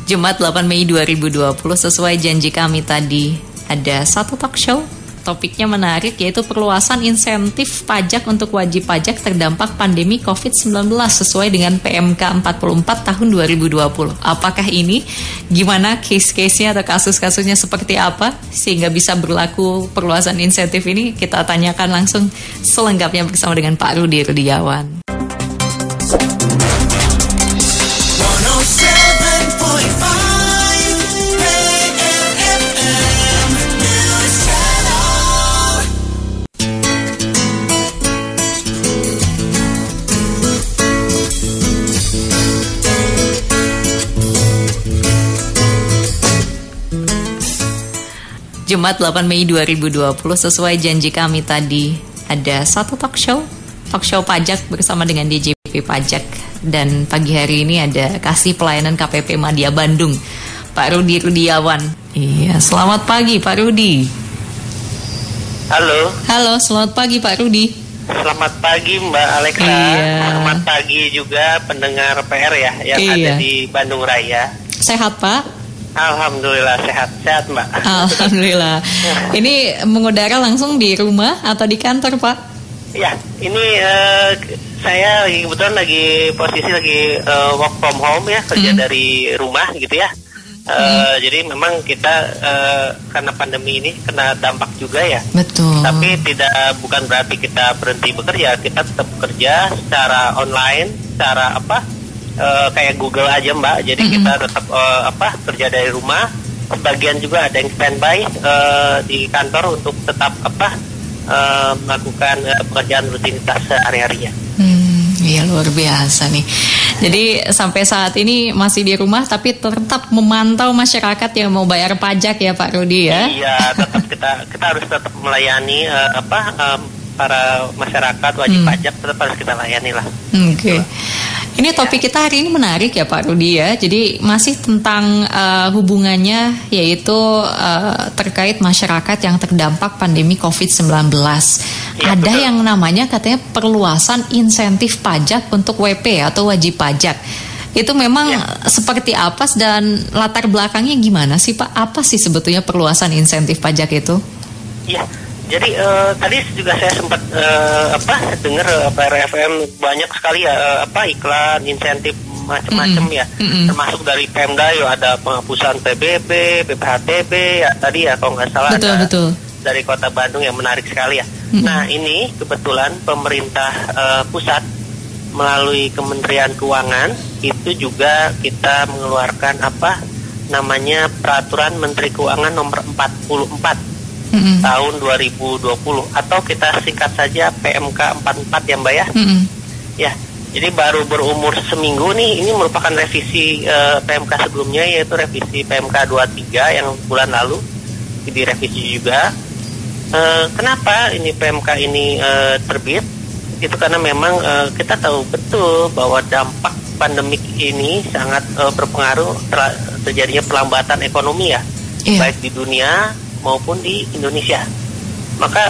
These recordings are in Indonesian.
Jumat 8 Mei 2020, sesuai janji kami tadi, ada satu talk show. Topiknya menarik, yaitu perluasan insentif pajak untuk wajib pajak terdampak pandemi COVID-19 sesuai dengan PMK 44 tahun 2020. Apakah ini? Gimana case-case-nya atau kasus-kasusnya seperti apa sehingga bisa berlaku perluasan insentif ini? Kita tanyakan langsung selengkapnya bersama dengan Pak Rudi Rudiawan. Jumat 8 Mei 2020, sesuai janji kami tadi, ada satu talk show pajak bersama dengan DJP Pajak. Dan pagi hari ini ada Kasih Pelayanan KPP Madya Bandung, Pak Rudi Rudiawan. Iya, selamat pagi Pak Rudi. Halo, selamat pagi Pak Rudi. Selamat pagi Mbak Alexa. Iya. Selamat pagi juga pendengar PR ya yang ada di Bandung Raya. Sehat Pak? Alhamdulillah sehat Mbak. Alhamdulillah. Ini mengudara langsung di rumah atau di kantor Pak? Ya, ini saya kebetulan lagi work from home ya, kerja dari rumah gitu ya. Jadi memang kita karena pandemi ini kena dampak juga ya. Betul. Tapi bukan berarti kita berhenti bekerja, kita tetap bekerja secara online, secara kayak Google aja Mbak. Jadi kita tetap kerja dari rumah. Sebagian juga ada yang standby di kantor untuk tetap melakukan pekerjaan rutinitas sehari-harinya. Iya, luar biasa nih. Jadi sampai saat ini masih di rumah tapi tetap memantau masyarakat yang mau bayar pajak ya Pak Rudi ya. Iya, tetap kita harus tetap melayani para masyarakat wajib pajak, tetap harus kita layani lah. Oke. Ini topik kita hari ini menarik ya Pak Rudi ya. Jadi masih tentang hubungannya, yaitu terkait masyarakat yang terdampak pandemi COVID-19. Ya, ada betul. yang namanya katanya perluasan insentif pajak untuk WP atau wajib pajak. Itu memang seperti apa dan latar belakangnya gimana sih Pak? Apa sih sebetulnya perluasan insentif pajak itu? Iya. Jadi tadi juga saya sempat dengar PRFM banyak sekali ya iklan insentif macam-macam ya, termasuk dari Pemda ya, ada penghapusan PBB, BPHTB ya tadi ya kalau nggak salah, betul. Dari Kota Bandung yang menarik sekali ya. Nah ini kebetulan pemerintah pusat melalui Kementerian Keuangan itu juga kita mengeluarkan namanya Peraturan Menteri Keuangan Nomor 44 tahun 2020, atau kita singkat saja PMK 44 ya Mbak ya. Ya, jadi baru berumur seminggu nih. Ini merupakan revisi PMK sebelumnya, yaitu revisi PMK 23 yang bulan lalu direvisi juga. Kenapa ini PMK ini terbit? Itu karena memang kita tahu betul bahwa dampak pandemik ini sangat berpengaruh terjadinya pelambatan ekonomi ya, baik di dunia maupun di Indonesia. Maka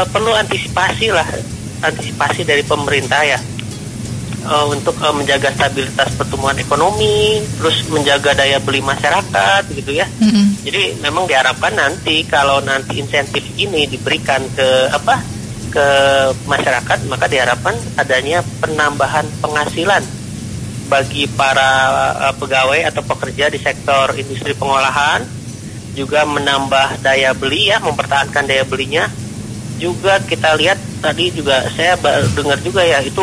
perlu antisipasi dari pemerintah ya, untuk menjaga stabilitas pertumbuhan ekonomi, terus menjaga daya beli masyarakat gitu ya. Jadi memang diharapkan nanti kalau nanti insentif ini diberikan ke masyarakat, maka diharapkan adanya penambahan penghasilan bagi para pegawai atau pekerja di sektor industri pengolahan, juga menambah daya beli ya, mempertahankan daya belinya. Juga kita lihat tadi juga saya dengar juga ya, itu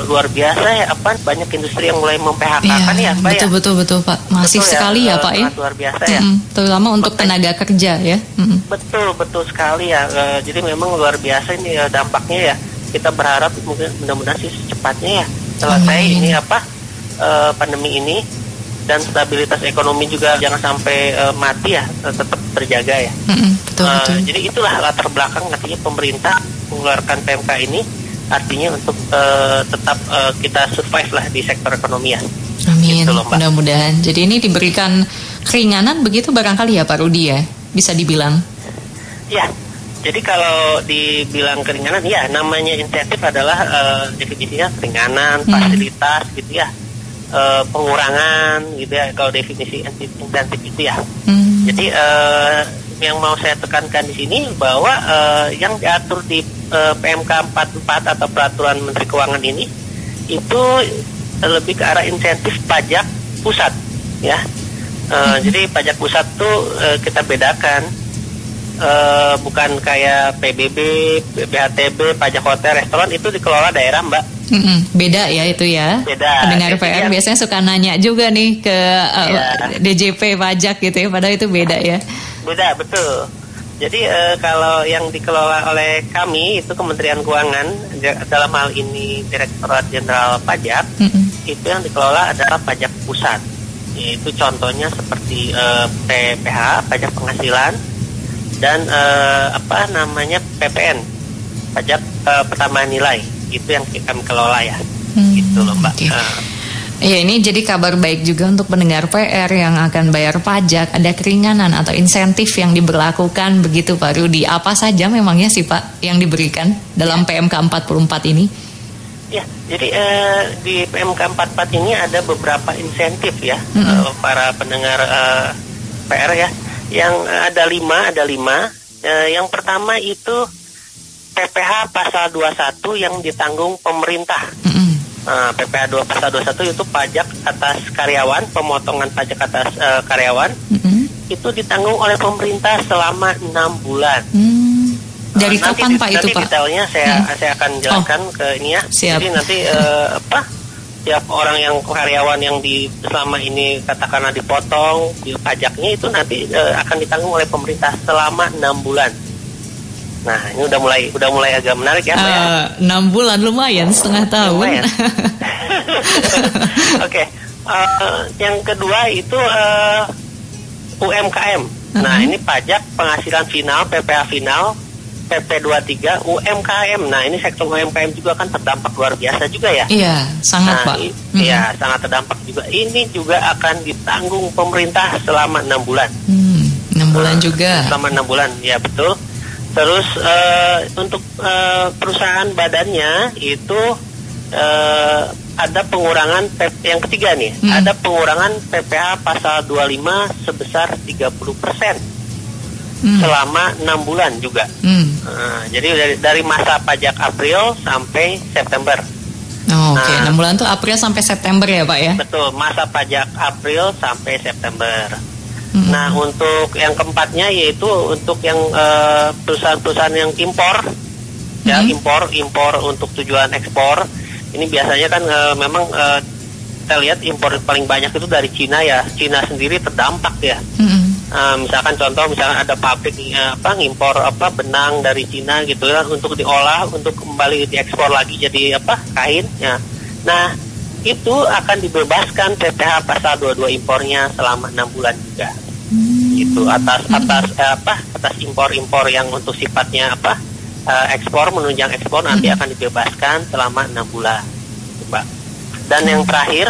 luar biasa ya, banyak industri yang mulai mem-PHK-kan ya Pak. Betul Pak, masif sekali ya Pak ya. Luar biasa ya. Terutama untuk tenaga kerja ya. Betul sekali ya. Jadi memang luar biasa ini dampaknya ya. Kita berharap mudah-mudahan sih secepatnya ya selesai ini pandemi ini, dan stabilitas ekonomi juga jangan sampai mati ya, tetap terjaga ya. Betul. Jadi itulah latar belakang artinya pemerintah mengeluarkan PMK ini, artinya untuk tetap kita survive lah di sektor ekonomi ya. Amin, gitu loh, mudah-mudahan. Jadi ini diberikan keringanan begitu barangkali ya Pak Rudi ya, bisa dibilang. Ya, jadi kalau dibilang keringanan ya, namanya insentif adalah definisinya keringanan, fasilitas gitu ya. pengurangan gitu ya kalau definisi insentif itu ya. Jadi yang mau saya tekankan di sini bahwa yang diatur di PMK 44 atau Peraturan Menteri Keuangan ini itu lebih ke arah insentif pajak pusat ya. Jadi pajak pusat tuh kita bedakan, bukan kayak PBB, BHTB, pajak hotel, restoran itu dikelola daerah, Mbak. Beda ya itu ya. Beda. Pendengar PR biasanya suka nanya juga nih ke DJP pajak gitu ya, padahal itu beda ya. Beda, betul. Jadi kalau yang dikelola oleh kami itu Kementerian Keuangan, dalam hal ini Direktorat Jenderal Pajak, itu yang dikelola adalah pajak pusat. Itu contohnya seperti PPH, pajak penghasilan, dan PPN, pajak pertambahan nilai. Itu yang kami kelola ya. Gitu loh, Mbak. Okay. Ya, ini jadi kabar baik juga untuk pendengar PR yang akan bayar pajak. Ada keringanan atau insentif yang diberlakukan begitu Pak Rudi. Apa saja memangnya sih Pak yang diberikan dalam PMK 44 ini? Ya, jadi di PMK 44 ini ada beberapa insentif ya, para pendengar PR ya. Yang ada lima. Yang pertama itu PPH pasal 21 yang ditanggung pemerintah. PPH pasal 21 itu pajak atas karyawan, pemotongan pajak atas karyawan, itu ditanggung oleh pemerintah selama 6 bulan. Dari kapan Pak itu Pak? Detailnya saya akan jelaskan ke ini ya. Siap. Jadi nanti tiap orang yang karyawan yang selama ini katakanlah dipotong pajaknya itu nanti akan ditanggung oleh pemerintah selama 6 bulan. Nah, ini udah mulai agak menarik ya, Pak ya. 6 bulan lumayan, setengah tahun. Oke. Yang kedua itu UMKM. Nah, ini pajak penghasilan final, PPH final, PP 23 UMKM. Nah, ini sektor UMKM juga kan terdampak luar biasa juga ya. Iya, sangat Pak. Iya, sangat terdampak juga. Ini juga akan ditanggung pemerintah selama 6 bulan. 6 bulan juga. Selama 6 bulan, ya betul. Terus untuk perusahaan badannya itu ada pengurangan yang ketiga nih, ada pengurangan PPH pasal 25 sebesar 30%. Selama 6 bulan juga. Jadi dari masa pajak April sampai September. Oke. 6 bulan tuh April sampai September ya Pak ya? Betul, masa pajak April sampai September. Nah, untuk yang keempatnya yaitu untuk yang perusahaan-perusahaan yang impor, ya impor untuk tujuan ekspor. Ini biasanya kan memang kita lihat impor paling banyak itu dari Cina ya. Cina sendiri terdampak ya. Misalkan ada pabrik ngimpor benang dari Cina gitu ya untuk diolah untuk kembali diekspor lagi jadi kain ya. Nah, itu akan dibebaskan PPH pasal 22 impornya selama 6 bulan juga. Itu atas impor yang untuk sifatnya ekspor menunjang ekspor nanti akan dibebaskan selama 6 bulan, Mbak. Dan yang terakhir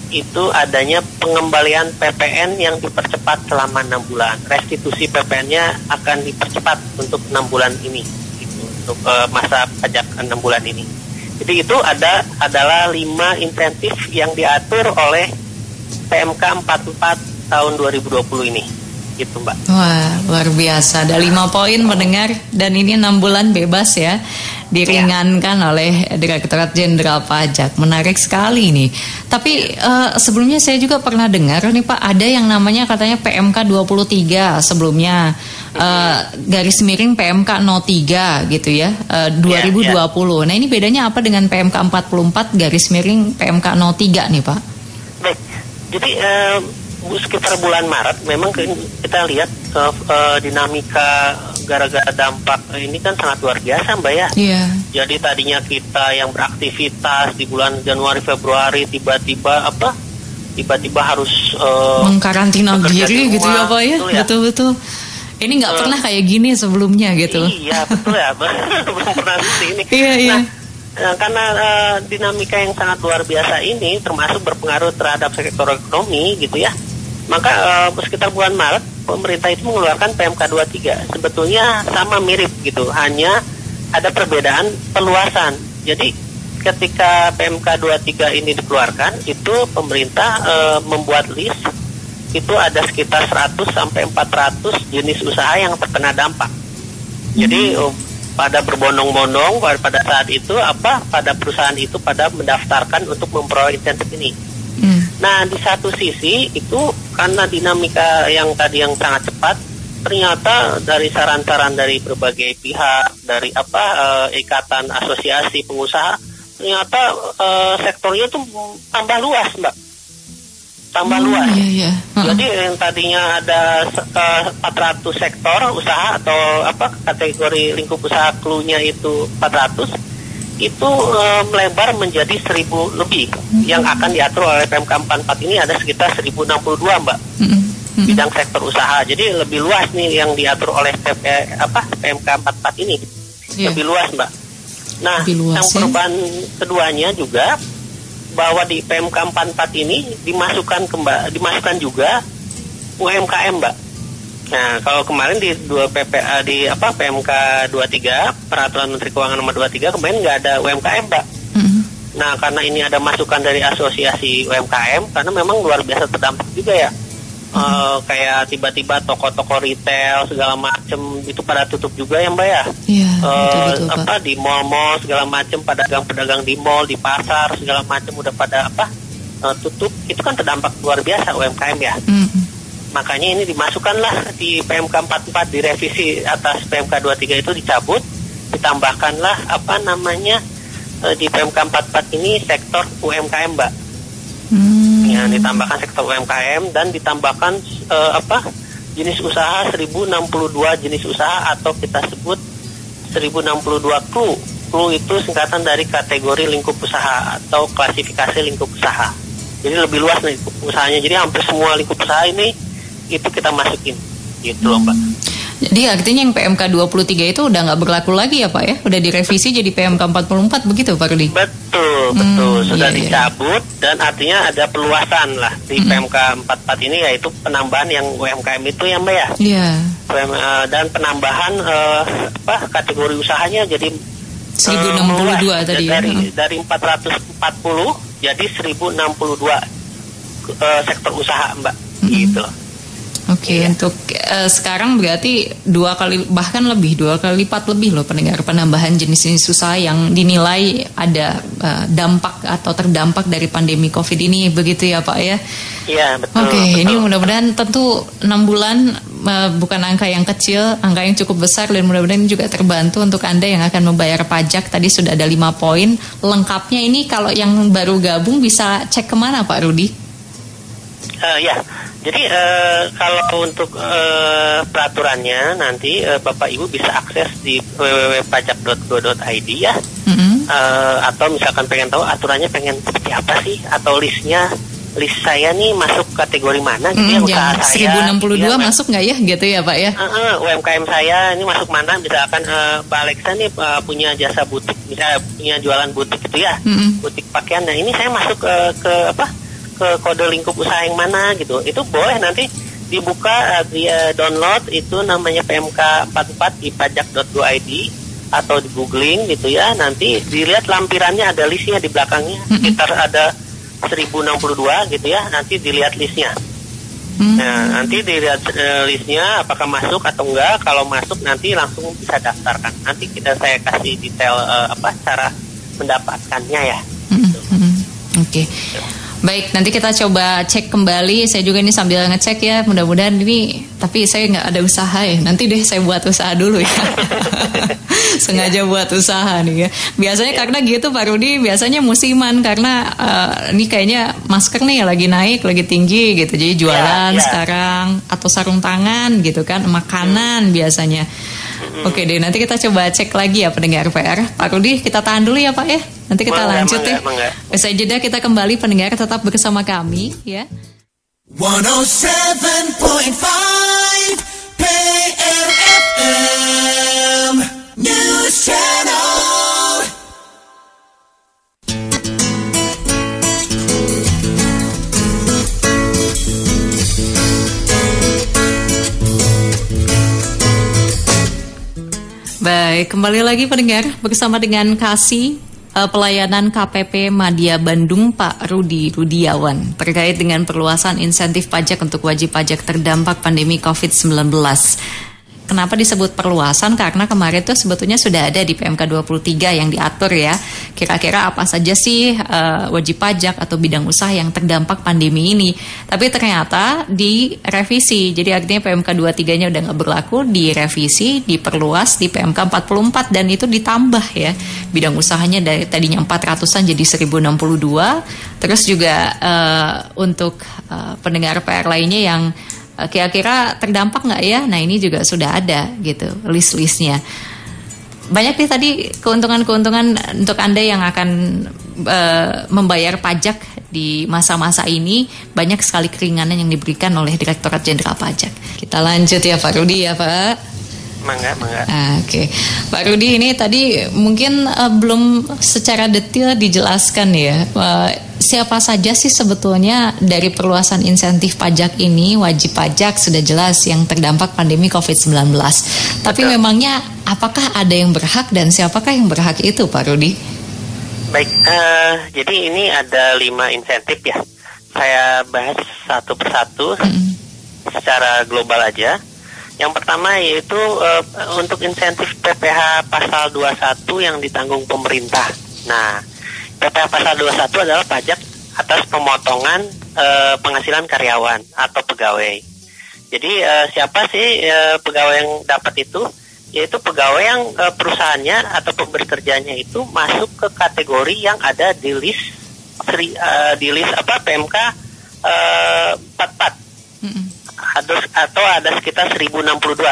itu adanya pengembalian PPN yang dipercepat selama 6 bulan. Restitusi PPN-nya akan dipercepat untuk 6 bulan ini, gitu, untuk masa pajak 6 bulan ini. Jadi itu adalah 5 insentif yang diatur oleh PMK 44 tahun 2020 ini. Gitu, Mbak. Wah, luar biasa. Ada 5 poin mendengar dan ini 6 bulan bebas ya. Diringankan oleh Direktorat Jenderal Pajak. Menarik sekali nih. Tapi sebelumnya saya juga pernah dengar nih Pak, ada yang namanya katanya PMK 23 sebelumnya. Garis miring PMK 03 gitu ya. 2020. Nah, ini bedanya apa dengan PMK 44 garis miring PMK 03 nih Pak? Baik. Jadi sekitar bulan Maret memang kita lihat dinamika gara-gara dampak ini kan sangat luar biasa, Mbak ya. Iya. Jadi tadinya kita yang beraktivitas di bulan Januari Februari tiba-tiba harus mengkarantina diri gitu ya Pak ya. Betul-betul. Ini nggak pernah kayak gini sebelumnya gitu. Iya betul ya, belum pernah seperti ini. Iya. Nah, karena dinamika yang sangat luar biasa ini termasuk berpengaruh terhadap sektor ekonomi gitu ya. Maka sekitar bulan Maret pemerintah itu mengeluarkan PMK 23. Sebetulnya sama mirip gitu, hanya ada perbedaan perluasan. Jadi ketika PMK 23 ini dikeluarkan, itu pemerintah membuat list, itu ada sekitar 100 sampai 400 jenis usaha yang terkena dampak. Jadi pada berbondong-bondong pada saat itu pada perusahaan itu pada mendaftarkan untuk memperoleh insentif ini. Nah, di satu sisi itu karena dinamika yang tadi yang sangat cepat, ternyata dari saran-saran dari berbagai pihak, dari ikatan asosiasi pengusaha, ternyata sektornya itu tambah luas, Mbak. Tambah luas. Iya. Jadi yang tadinya ada 400 sektor usaha atau kategori lingkup usaha clue-nya itu 400, itu melebar menjadi 1.000 lebih yang akan diatur oleh PMK 44 ini ada sekitar 1.062, Mbak. Bidang sektor usaha. Jadi lebih luas nih yang diatur oleh PMK 44 ini. Lebih luas, Mbak. Nah, yang perubahan keduanya juga bahwa di PMK 44 ini dimasukkan juga UMKM, Mbak. Nah, kalau kemarin di PMK 23 Peraturan Menteri Keuangan Nomor 23 kemarin nggak ada UMKM, Mbak. Nah, karena ini ada masukan dari asosiasi UMKM, karena memang luar biasa terdampak juga ya. Kayak tiba-tiba toko-toko retail segala macem itu pada tutup juga ya, Mbak ya. Betul, di mall-mall segala macem, pedagang-pedagang di mall, di pasar segala macem udah pada tutup. Itu kan terdampak luar biasa UMKM ya. Makanya ini dimasukkanlah di PMK 44, direvisi atas PMK 23 itu dicabut, ditambahkanlah di PMK 44 ini sektor UMKM, Mbak. Ya, ditambahkan sektor UMKM dan ditambahkan jenis usaha 1062 jenis usaha atau kita sebut 1062 clue. Clue itu singkatan dari kategori lingkup usaha atau klasifikasi lingkup usaha. Jadi lebih luas nih lingkup usahanya. Jadi hampir semua lingkup usaha ini itu kita masukin gitu loh, Mbak. Jadi artinya yang PMK 23 itu udah nggak berlaku lagi ya, Pak ya? Udah direvisi jadi PMK 44 begitu, Pak Rudi? Betul. Sudah dicabut dan artinya ada perluasan lah di PMK 44 ini, yaitu penambahan yang UMKM itu ya, Mbak ya? Iya. Dan penambahan kategori usahanya jadi 1062 tadi dari 440 jadi 1062 sektor usaha, Mbak. Gitu. Oke, untuk sekarang berarti 2 kali bahkan lebih 2 kali lipat lebih loh pendengar penambahan jenis-jenis usaha yang dinilai ada dampak atau terdampak dari pandemi COVID ini, begitu ya, Pak ya? Iya, betul. Oke, ini mudah-mudahan tentu 6 bulan bukan angka yang kecil, angka yang cukup besar, dan mudah-mudahan juga terbantu untuk Anda yang akan membayar pajak. Tadi sudah ada 5 poin. Lengkapnya ini kalau yang baru gabung bisa cek kemana, Pak Rudi? Ya. Jadi kalau untuk peraturannya nanti Bapak Ibu bisa akses di www.pajak.go.id ya. Atau misalkan pengen tahu aturannya pengen seperti apa sih, atau list saya nih masuk kategori mana gitu ya, usaha saya 1062 masuk nggak ya gitu ya, Pak ya? UMKM saya ini masuk mana, misalkan Pak Alexa nih punya jasa butik, misalnya punya jualan butik gitu ya, butik pakaian. Nah, ini saya masuk ke kode lingkup usaha yang mana gitu, itu boleh nanti dibuka, dia download, itu namanya PMK 44 di pajak.go.id atau di googling gitu ya, nanti dilihat lampirannya ada listnya di belakangnya, sekitar ada 1062 gitu ya, nanti dilihat listnya. Nah, nanti dilihat listnya apakah masuk atau enggak. Kalau masuk nanti langsung bisa daftarkan, nanti saya kasih detail cara mendapatkannya ya. Oke. Baik, nanti kita coba cek kembali. Saya juga ini sambil ngecek ya, mudah-mudahan ini, tapi saya nggak ada usaha ya. Nanti deh saya buat usaha dulu ya. Sengaja buat usaha nih ya. Biasanya karena gitu Pak Rudi, biasanya musiman karena ini kayaknya masker nih lagi naik, lagi tinggi gitu. Jadi jualan sekarang atau sarung tangan gitu kan, makanan biasanya. Oke deh, nanti kita coba cek lagi ya pendengar PR. Pak Rudi, kita tahan dulu ya Pak ya. Nanti kita lanjut ya. Usai jeda kita kembali, pendengar tetap bersama kami ya. 107.5 PRFM News Channel. Baik, kembali lagi pendengar bersama dengan Kasih pelayanan KPP Madya Bandung Pak Rudi Rudiawan terkait dengan perluasan insentif pajak untuk wajib pajak terdampak pandemi COVID-19. Kenapa disebut perluasan? Karena kemarin tuh sebetulnya sudah ada di PMK 23 yang diatur ya. Kira-kira apa saja sih wajib pajak atau bidang usaha yang terdampak pandemi ini. Tapi ternyata direvisi. Jadi artinya PMK 23-nya udah nggak berlaku, direvisi, diperluas di PMK 44 dan itu ditambah ya. Bidang usahanya dari tadinya 400-an jadi 1062. Terus juga untuk pendengar PR lainnya yang kira-kira terdampak nggak ya? Nah ini juga sudah ada gitu list-listnya. Banyak nih tadi keuntungan-keuntungan untuk Anda yang akan membayar pajak di masa-masa ini. Banyak sekali keringanan yang diberikan oleh Direktorat Jenderal Pajak. Kita lanjut ya Pak Rudi ya Pak. Mangga. Oke. Pak Rudi ini tadi mungkin belum secara detail dijelaskan ya. Siapa saja sih sebetulnya dari perluasan insentif pajak ini, wajib pajak sudah jelas yang terdampak pandemi COVID-19. Tapi memangnya apakah ada yang berhak dan siapakah yang berhak itu Pak Rudi? Baik, jadi ini ada 5 insentif ya. Saya bahas satu persatu secara global aja. Yang pertama yaitu untuk insentif PPh pasal 21 yang ditanggung pemerintah. Nah, PPh pasal 21 adalah pajak atas pemotongan penghasilan karyawan atau pegawai. Jadi siapa sih pegawai yang dapat itu? Yaitu pegawai yang perusahaannya atau pemberi kerjanya itu masuk ke kategori yang ada di list PMK 44. Atau ada sekitar 1062.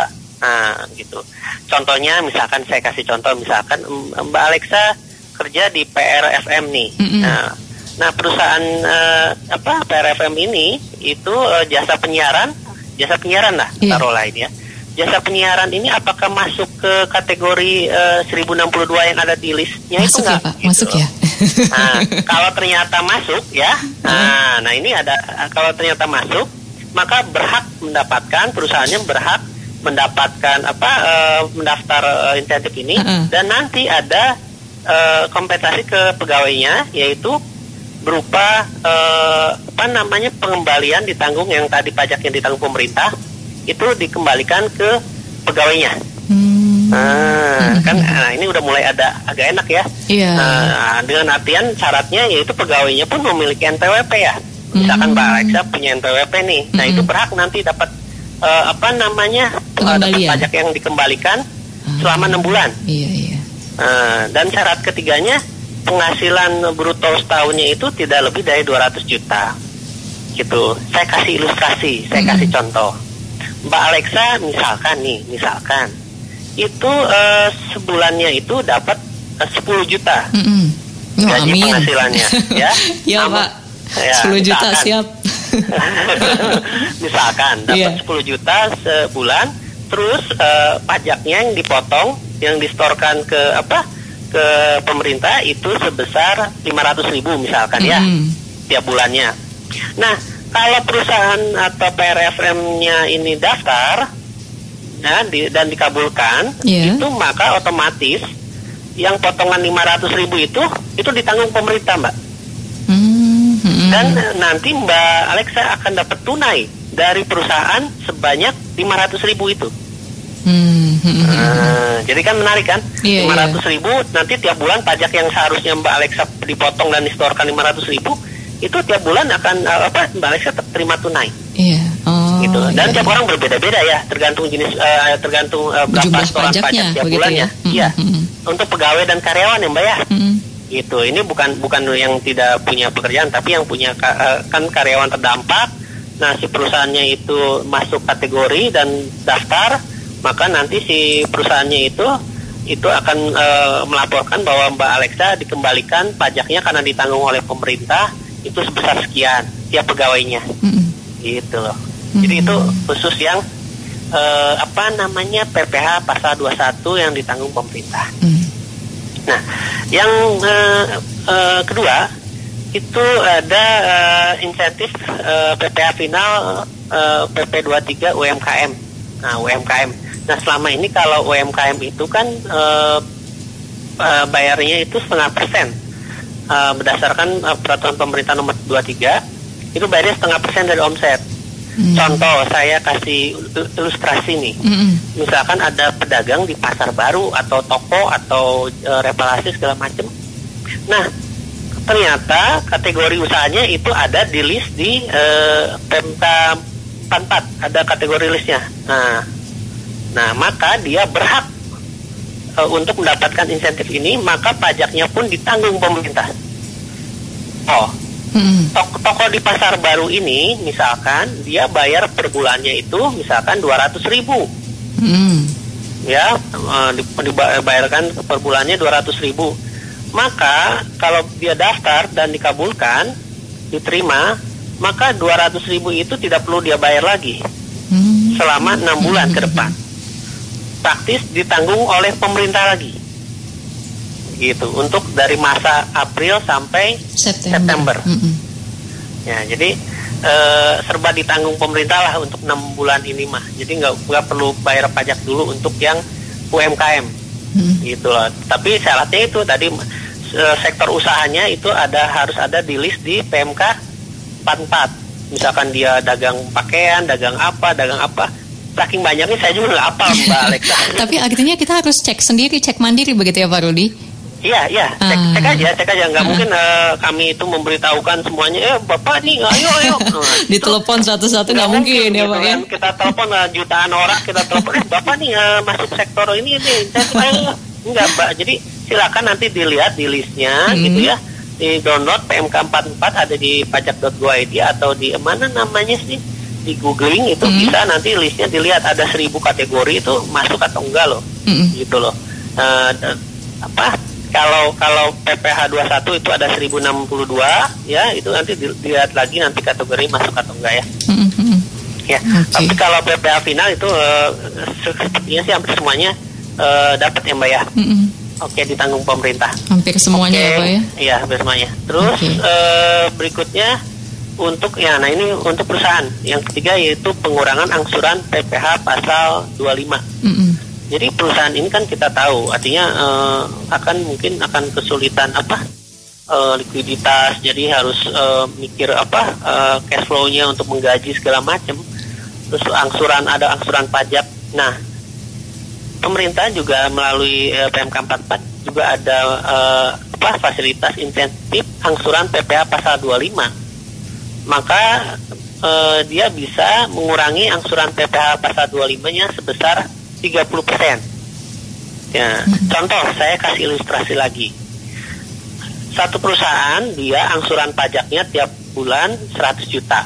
Nah, gitu. Contohnya misalkan saya kasih contoh misalkan Mbak Alexa kerja di PRFM nih. Nah, perusahaan PRFM ini itu jasa penyiaran lah taruhlah ini ya. Jasa penyiaran ini apakah masuk ke kategori 1062 yang ada di listnya? Masuk itu enggak? Ya, Pak? Gitu. Masuk ya. Nah, kalau ternyata masuk ya. Nah, ini ada kalau ternyata masuk maka perusahaannya berhak mendapatkan mendaftar insentif ini dan nanti ada kompensasi ke pegawainya yaitu berupa pengembalian ditanggung yang tadi pajak yang ditanggung pemerintah itu dikembalikan ke pegawainya. Nah, ini udah mulai ada agak enak ya. Dengan artian syaratnya yaitu pegawainya pun memiliki NPWP ya. Misalkan Mbak Alexa punya NPWP nih, nah itu berhak nanti dapat dapat pajak yang dikembalikan selama 6 bulan. Dan syarat ketiganya penghasilan bruto setahunnya itu tidak lebih dari 200 juta. Gitu. Saya kasih ilustrasi, saya kasih contoh. Mbak Alexa misalkan itu sebulannya itu dapat 10 juta gaji penghasilannya, ya. Ya Pak. Ya, 10 juta siap. Misalkan dapat 10 juta sebulan, terus pajaknya yang dipotong, yang distorkan ke pemerintah itu sebesar 500.000 misalkan ya tiap bulannya. Nah, kalau perusahaan atau PRFM-nya ini daftar dan dikabulkan, itu maka otomatis yang potongan 500.000 itu ditanggung pemerintah, Mbak. Dan nanti Mbak Alexa akan dapat tunai dari perusahaan sebanyak 500.000 itu. Jadi kan menarik kan? 500.000 nanti tiap bulan pajak yang seharusnya Mbak Alexa dipotong dan distorkan 500.000 itu tiap bulan akan Mbak Alexa terima tunai. Gitu. Dan tiap orang berbeda-beda ya, tergantung jenis berapa setoran pajak tiap bulannya. Iya. Untuk pegawai dan karyawan ya Mbak ya. Gitu. Ini bukan yang tidak punya pekerjaan, tapi yang punya kan karyawan terdampak. Nah, si perusahaannya itu masuk kategori dan daftar, maka nanti si perusahaannya itu akan melaporkan bahwa Mbak Alexa dikembalikan pajaknya karena ditanggung oleh pemerintah itu sebesar sekian tiap pegawainya. Gitu loh. Jadi itu khusus yang PPh pasal 21 yang ditanggung pemerintah. Nah, yang kedua itu ada insentif PPh final PP 23 UMKM. Nah, UMKM. Nah, selama ini kalau UMKM itu kan bayarnya itu 0,5%. Berdasarkan peraturan pemerintah nomor 23, itu bayarnya 0,5% dari omset. Contoh, saya kasih ilustrasi nih. Misalkan ada pedagang di pasar baru atau toko atau reparasi segala macam. Nah, ternyata kategori usahanya itu ada di list di PMK 44, ada kategori listnya. Nah, maka dia berhak untuk mendapatkan insentif ini, maka pajaknya pun ditanggung pemerintah. Toko di pasar baru ini misalkan dia bayar per bulannya itu misalkan 200.000, ya, dibayarkan per bulannya 200.000. Maka kalau dia daftar dan dikabulkan, diterima, maka 200.000 itu tidak perlu dia bayar lagi selama 6 bulan ke depan. Praktis ditanggung oleh pemerintah lagi, gitu, untuk dari masa April sampai September. Ya, jadi serba ditanggung pemerintah lah untuk 6 bulan ini mah. Jadi nggak perlu bayar pajak dulu untuk yang UMKM, gitu loh. Tapi syaratnya itu tadi sektor usahanya itu harus ada di list di PMK 44. Misalkan dia dagang pakaian, dagang apa. Saking banyaknya saya juga nggak hafal, Mbak Alexa. Tapi artinya kita harus cek sendiri, cek mandiri begitu ya Pak Rudi? Iya, cek aja. Nggak mungkin kami itu memberitahukan semuanya. Bapak nih, ayo. Ditelepon satu-satu nggak mungkin ya Pak ya? Kita telepon jutaan orang, kita telepon, Bapak nih masuk sektor ini enggak, Mbak. Jadi silakan nanti dilihat di listnya, gitu ya. Di download PMK 44 ada di pajak.go.id atau di mana namanya sih? Di googling itu bisa nanti listnya dilihat, ada 1.000 kategori itu masuk atau enggak loh, gitu loh. Kalau PPH 21 itu ada 1062, ya itu nanti dilihat lagi nanti kategori masuk atau enggak ya. Ya. Tapi kalau PPH final itu sepertinya sih hampir semuanya dapat ya Mbak ya. Oke, ditanggung pemerintah. Hampir semuanya ya Pak ya? Iya, hampir semuanya. Terus berikutnya ini untuk perusahaan. Yang ketiga yaitu pengurangan angsuran PPH pasal 25. Jadi perusahaan ini kan kita tahu artinya akan kesulitan likuiditas, jadi harus mikir cash flow-nya untuk menggaji segala macam. Terus ada angsuran pajak. Nah, pemerintah juga melalui PMK 44 juga ada fasilitas insentif angsuran PPH pasal 25. Maka dia bisa mengurangi angsuran PPH pasal 25-nya sebesar 30%. Ya, contoh saya kasih ilustrasi lagi. Satu perusahaan dia angsuran pajaknya tiap bulan 100 juta.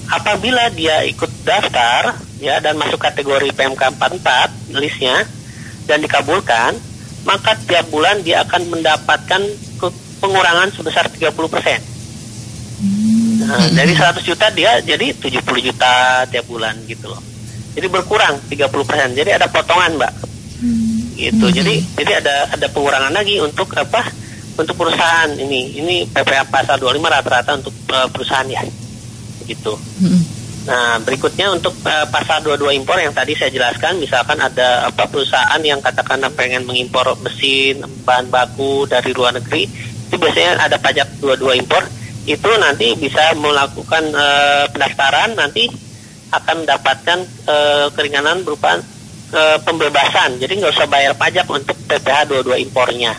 Apabila dia ikut daftar ya dan masuk kategori PMK 44 listnya dan dikabulkan, maka tiap bulan dia akan mendapatkan pengurangan sebesar 30%. Dari 100 juta dia jadi 70 juta tiap bulan gitu loh. Jadi berkurang 30%. Jadi ada potongan, Mbak. Gitu. Jadi ada pengurangan lagi untuk untuk perusahaan ini. Ini PPH pasal 25 rata-rata untuk perusahaan ya. Gitu. Nah, berikutnya untuk pasal 22 impor yang tadi saya jelaskan, misalkan ada perusahaan yang katakan pengen mengimpor mesin, bahan baku dari luar negeri, itu biasanya ada pajak 22 impor. Itu nanti bisa melakukan pendaftaran, nanti akan mendapatkan keringanan berupa pembebasan. Jadi nggak usah bayar pajak untuk PPH 22 impornya.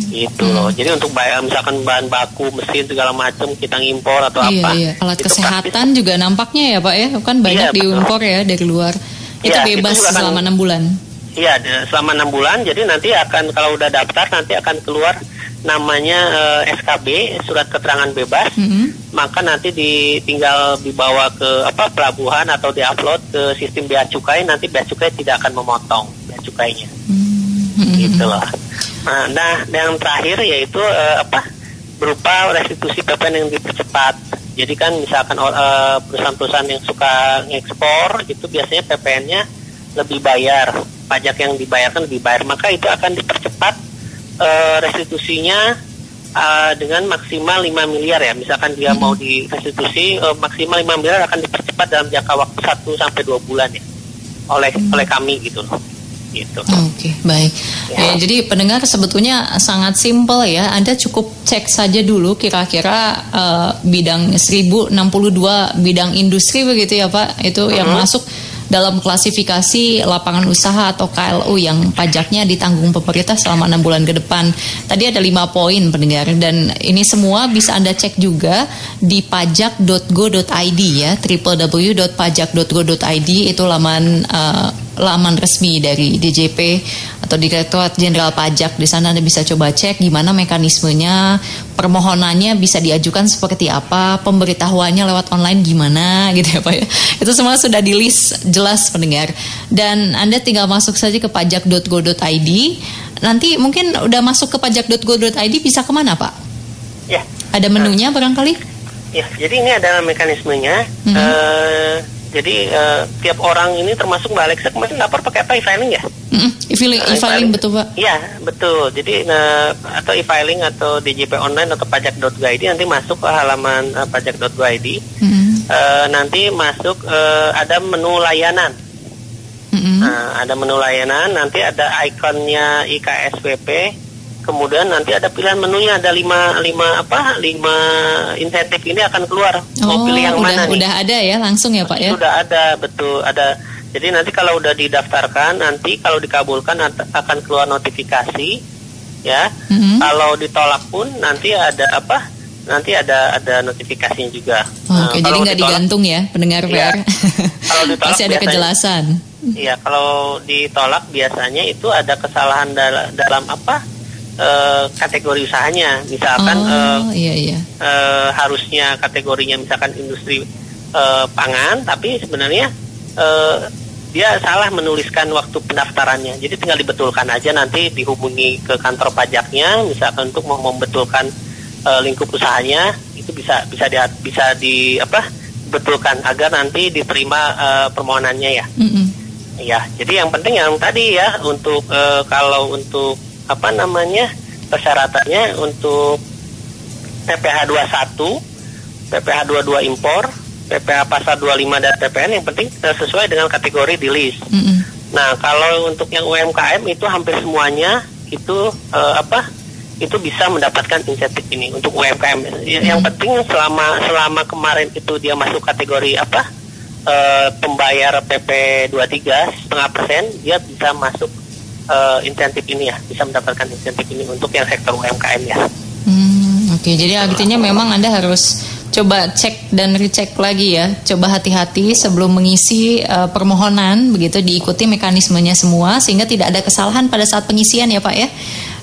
Gitu loh. Jadi untuk bayar misalkan bahan baku, mesin segala macam kita ngimpor atau apa. Iya. Alat kesehatan juga nampaknya ya Pak ya, kan banyak diimpor ya dari luar. Itu bebas itu selama 6 bulan. Iya, selama 6 bulan. Jadi nanti akan kalau udah daftar nanti akan keluar namanya SKB, surat keterangan bebas. Maka nanti tinggal dibawa ke pelabuhan atau diupload ke sistem bea cukai, nanti bea cukai tidak akan memotong bea cukainya. Gitu loh. Nah, yang terakhir yaitu berupa restitusi PPN yang dipercepat. Jadi kan misalkan perusahaan-perusahaan yang suka ngekspor itu biasanya PPN-nya lebih bayar, pajak yang dibayarkan lebih bayar, maka itu akan dipercepat restitusinya dengan maksimal 5 miliar ya. Misalkan dia mau direstitusi maksimal 5 miliar akan dipercepat dalam jangka waktu 1 sampai 2 bulan ya oleh kami gitu loh. gitu. Oke, baik. Ya, jadi pendengar sebetulnya sangat simpel ya. Anda cukup cek saja dulu kira-kira bidang 1062 bidang industri begitu ya Pak. Itu yang masuk dalam klasifikasi lapangan usaha atau KLU yang pajaknya ditanggung pemerintah selama 6 bulan ke depan. Tadi ada 5 poin pendengar, dan ini semua bisa Anda cek juga di pajak.go.id ya, www.pajak.go.id. Itu laman resmi dari DJP atau Direktorat Jenderal Pajak. Di sana Anda bisa coba cek gimana mekanismenya, permohonannya bisa diajukan seperti apa, pemberitahuannya lewat online gimana gitu ya Pak ya. Itu semua sudah di list jelas pendengar. Dan Anda tinggal masuk saja ke pajak.go.id. Nanti mungkin udah masuk ke pajak.go.id bisa kemana Pak? Ya. Ada menunya barangkali? Ya, jadi ini adalah mekanismenya. Jadi tiap orang ini termasuk Mbak Alexa kemarin lapor pakai apa, e-filing ya? E-filing betul Pak? Iya betul. Jadi atau e-filing atau DJP online atau pajak.go.id, nanti masuk ke halaman pajak.go.id. Nanti masuk ada menu layanan. Ada menu layanan, nanti ada ikonnya IKSWP. Kemudian nanti ada pilihan menunya, ada 5 insentif ini akan keluar. Mau pilih yang mana nih? Udah ada ya langsung ya Pak ya? Sudah ada, betul ada. Jadi nanti kalau udah didaftarkan, nanti kalau dikabulkan akan keluar notifikasi, ya. Kalau ditolak pun nanti ada Nanti ada notifikasinya juga. Oke, jadi nggak digantung ya pendengar ya, PR. Kalau ditolak masih ada kejelasan. Iya, kalau ditolak biasanya itu ada kesalahan dalam kategori usahanya, misalkan harusnya kategorinya misalkan industri pangan, tapi sebenarnya dia salah menuliskan waktu pendaftarannya. Jadi tinggal dibetulkan aja, nanti dihubungi ke kantor pajaknya, misalkan untuk membetulkan lingkup usahanya, itu bisa dibetulkan agar nanti diterima permohonannya ya. Ya, jadi yang penting yang tadi ya, untuk kalau untuk persyaratannya untuk PPh 21, PPh 22 impor, PPh pasal 25 dan PPN, yang penting sesuai dengan kategori di list. Nah, kalau untuk yang UMKM itu hampir semuanya itu itu bisa mendapatkan insentif ini untuk UMKM. Yang penting selama kemarin itu dia masuk kategori pembayar PP 23 0,5%, dia bisa masuk insentif ini ya, bisa mendapatkan insentif ini untuk yang sektor UMKM ya. Oke, jadi artinya memang Anda harus coba cek dan recheck lagi ya, coba hati-hati sebelum mengisi permohonan, begitu diikuti mekanismenya semua sehingga tidak ada kesalahan pada saat pengisian ya Pak ya,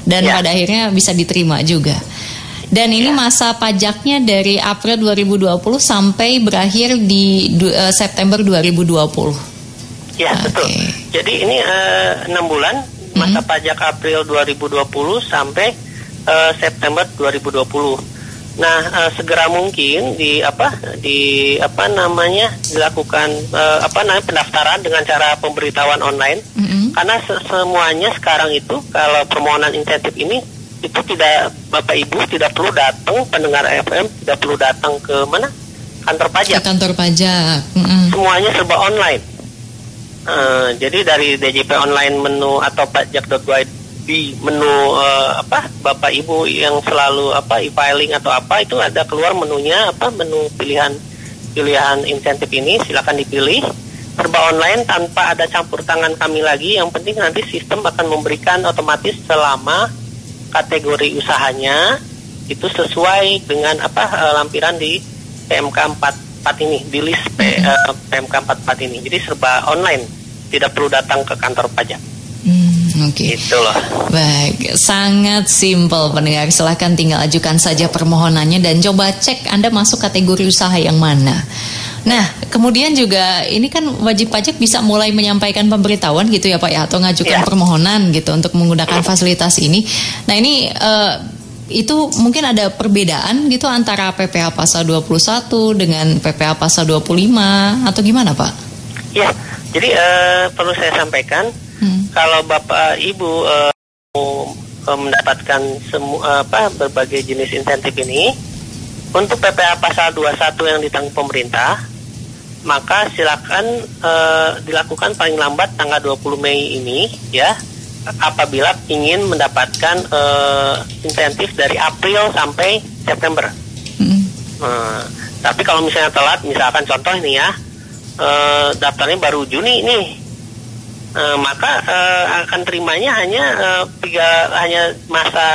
dan pada akhirnya bisa diterima juga. Dan ini masa pajaknya dari April 2020 sampai berakhir di September 2020. Ya, betul. Jadi ini 6 bulan masa pajak April 2020 sampai September 2020. Nah, segera mungkin dilakukan pendaftaran dengan cara pemberitahuan online. Karena semuanya sekarang itu kalau permohonan insentif ini itu tidak, Bapak Ibu tidak perlu datang, pendengar FM tidak perlu datang ke mana? Kantor pajak. Kantor pajak. Semuanya serba online. Jadi dari DJP online menu atau pajak.go.id menu Bapak Ibu yang selalu e-filing atau itu ada keluar menunya menu pilihan insentif ini, silakan dipilih, serba online tanpa ada campur tangan kami lagi. Yang penting nanti sistem akan memberikan otomatis selama kategori usahanya itu sesuai dengan lampiran di PMK 44 ini, di list PMK 44 ini. Jadi serba online, tidak perlu datang ke kantor pajak. Oke. Itu loh. Baik, sangat simpel pendengar. Silahkan tinggal ajukan saja permohonannya dan coba cek Anda masuk kategori usaha yang mana. Nah, kemudian juga ini kan wajib pajak bisa mulai menyampaikan pemberitahuan gitu ya Pak ya, atau ngajukan permohonan gitu untuk menggunakan fasilitas ini. Nah, ini itu mungkin ada perbedaan gitu antara PPh pasal 21 dengan PPh pasal 25 atau gimana Pak? Ya, jadi perlu saya sampaikan, kalau Bapak Ibu mendapatkan berbagai jenis insentif ini, untuk PPh pasal 21 yang ditanggung pemerintah maka silakan dilakukan paling lambat tanggal 20 Mei ini ya, apabila ingin mendapatkan insentif dari April sampai September. Tapi kalau misalnya telat, misalkan contoh ini ya, daftarnya baru Juni nih, maka akan terimanya hanya masa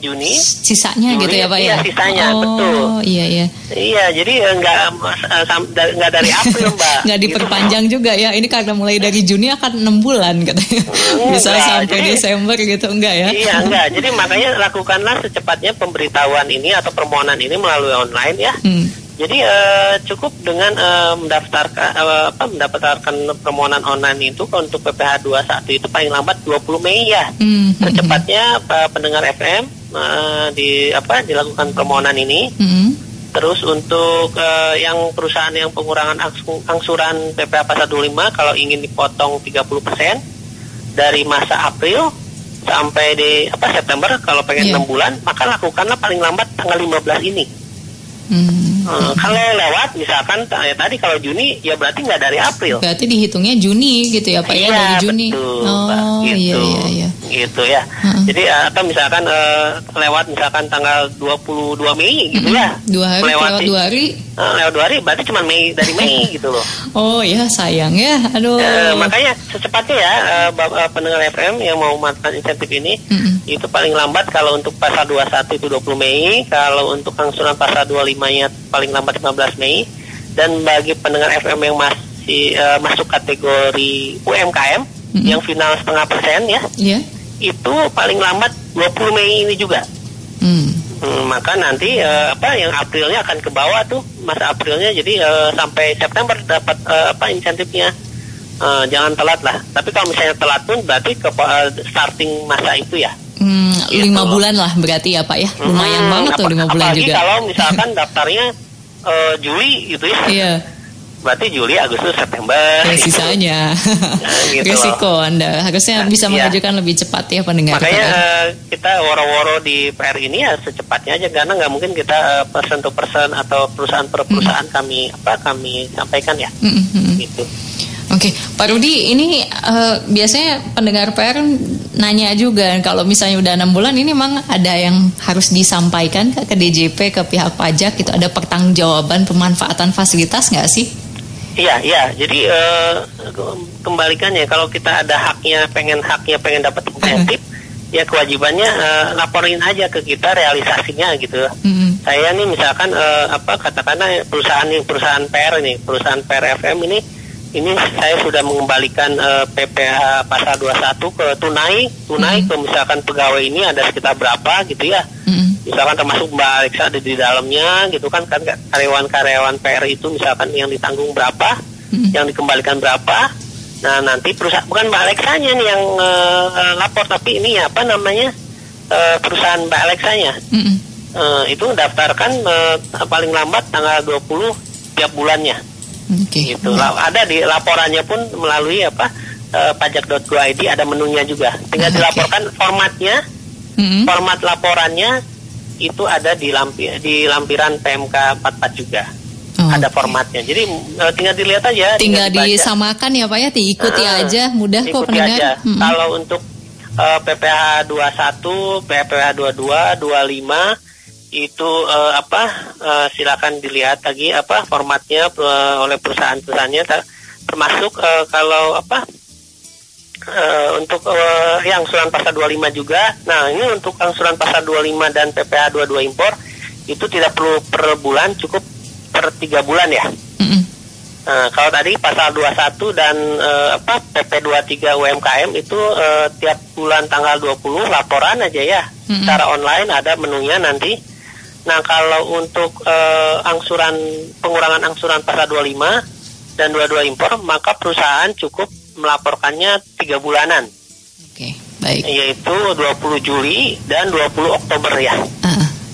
Juni, sisanya gitu ya Pak ya? Iya, sisanya, betul. Iya. Iya, jadi nggak dari April Mbak. Nggak diperpanjang gitu, juga ya? Ini karena mulai dari Juni akan 6 bulan katanya. Bisa sampai jadi, Desember gitu, enggak ya? Iya, enggak. Jadi makanya lakukanlah secepatnya pemberitahuan ini atau permohonan ini melalui online ya. Jadi cukup dengan mendaftarkan permohonan online itu untuk PPh 21 itu paling lambat 20 Mei ya. Secepatnya pendengar FM dilakukan permohonan ini. Terus untuk yang perusahaan yang pengurangan angsuran PPh pasal 25 kalau ingin dipotong 30% dari masa April sampai di September, kalau pengen 6 bulan, maka lakukanlah paling lambat tanggal 15 ini. Kalau lewat misalkan tadi kalau Juni ya berarti nggak dari April. Berarti dihitungnya Juni gitu ya Pak ya, dari Juni. Betul, gitu. Iya. Gitu ya. Jadi atau misalkan lewat misalkan tanggal 22 Mei gitu ya. 2 hari lewat 2 hari. Lewat 2 hari berarti cuma dari Mei gitu loh. Oh ya, sayang ya. Aduh. Makanya secepatnya ya pendengar FM yang mau mendapatkan insentif ini itu paling lambat kalau untuk pasal 21 itu 20 Mei, kalau untuk angsuran pasal 25-nya paling lambat 15 Mei, dan bagi pendengar FM yang masih masuk kategori UMKM yang final 0,5% ya, itu paling lambat 20 Mei ini juga. Maka nanti yang Aprilnya akan ke bawah tuh, masa Aprilnya, jadi sampai September dapat insentifnya. Jangan telat lah. Tapi kalau misalnya telat pun berarti ke starting masa itu ya. 5 bulan lah berarti ya Pak ya. Lumayan banget tuh 5 bulan apalagi juga. Kalau misalkan daftarnya Juli gitu ya. Iya. Berarti Juli, Agustus, September. Ya, sisanya. Gitu Risiko Anda harusnya bisa mengajukan lebih cepat ya pendengar. Makanya kita woro-woro di PR ini ya secepatnya aja, karena nggak mungkin kita person to person atau perusahaan per perusahaan kami sampaikan ya. Gitu. Oke, Pak Rudi, ini biasanya pendengar PR nanya juga, kalau misalnya udah 6 bulan ini memang ada yang harus disampaikan ke DJP, ke pihak pajak, itu ada pertanggungjawaban pemanfaatan fasilitas nggak sih? Iya. Jadi kembalikannya, kalau kita ada pengen dapat insentif, ya kewajibannya laporin aja ke kita realisasinya gitu. Saya nih misalkan katakanlah perusahaan PR FM ini saya sudah mengembalikan PPh pasal 21 ke tunai ke misalkan pegawai ini ada sekitar berapa gitu ya. Misalkan termasuk Mbak Alexa ada di dalamnya gitu kan karyawan PR itu misalkan yang ditanggung berapa, yang dikembalikan berapa. Nah, nanti perusahaan, bukan Mbak Alexanya nih yang lapor, tapi ini perusahaan Mbak Alexanya. Itu daftarkan paling lambat tanggal 20 tiap bulannya. Gitu. Ada di laporannya pun melalui pajak.go.id ada menunya juga. Tinggal dilaporkan formatnya. Format laporannya itu ada di lampiran PMK 44 juga. Ada formatnya. Jadi tinggal dilihat aja. Tinggal disamakan ya Pak ya, diikuti aja, mudah kok pendengar. Kalau untuk PPh 21, PPh 22, 25 itu silakan dilihat lagi formatnya oleh perusahaannya, termasuk kalau untuk yang angsuran pasal 25 juga. Nah, ini untuk angsuran pasal 25 dan PPh 22 impor itu tidak perlu per bulan, cukup per 3 bulan ya. Kalau tadi pasal 21 dan PP 23 UMKM itu tiap bulan tanggal 20 laporan aja ya. Secara online ada menunya nanti. Nah, kalau untuk pengurangan angsuran pasal 25 dan 22 impor, maka perusahaan cukup melaporkannya 3 bulanan. Oke, baik. Yaitu 20 Juli dan 20 Oktober ya.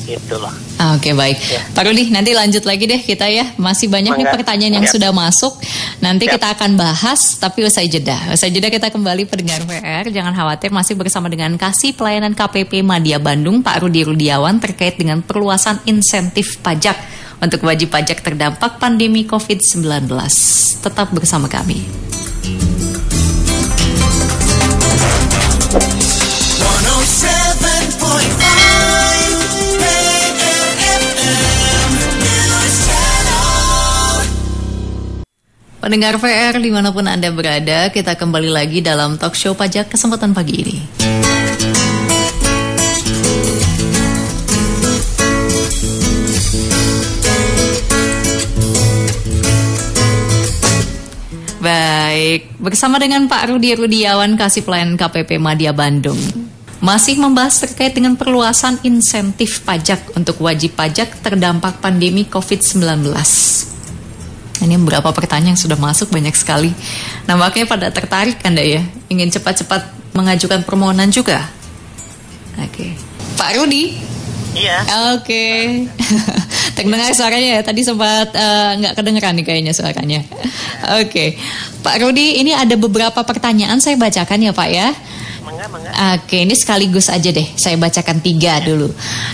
Gitu loh. Oke, baik. Ya. Pak Rudi, nanti lanjut lagi deh kita ya. Masih banyak nih pertanyaan yang sudah masuk. Nanti kita akan bahas, tapi usai jeda. Usai jeda kita kembali pendengar PR. Jangan khawatir, masih bersama dengan Kasih Pelayanan KPP Madya Bandung, Pak Rudi Rudiawan, terkait dengan perluasan insentif pajak untuk wajib pajak terdampak pandemi COVID-19. Tetap bersama kami. 107.5 AM News Channel. Pendengar VR dimanapun Anda berada, kita kembali lagi dalam talk show pajak kesempatan pagi ini. Baik, bersama dengan Pak Rudi Rudiawan, Kasih Pelayanan KPP Madya Bandung. Masih membahas terkait dengan perluasan insentif pajak untuk wajib pajak terdampak pandemi COVID-19. Ini beberapa pertanyaan yang sudah masuk banyak sekali. Nampaknya pada tertarik Anda ya, ingin cepat-cepat mengajukan permohonan juga. Oke, Pak Rudi. Iya. Oke. Terdengar suaranya ya, tadi sempat nggak kedengeran nih kayaknya suaranya. Oke, Pak Rudi, ini ada beberapa pertanyaan saya bacakan ya Pak ya. Mangga. Oke, ini sekaligus aja deh. Saya bacakan 3 dulu.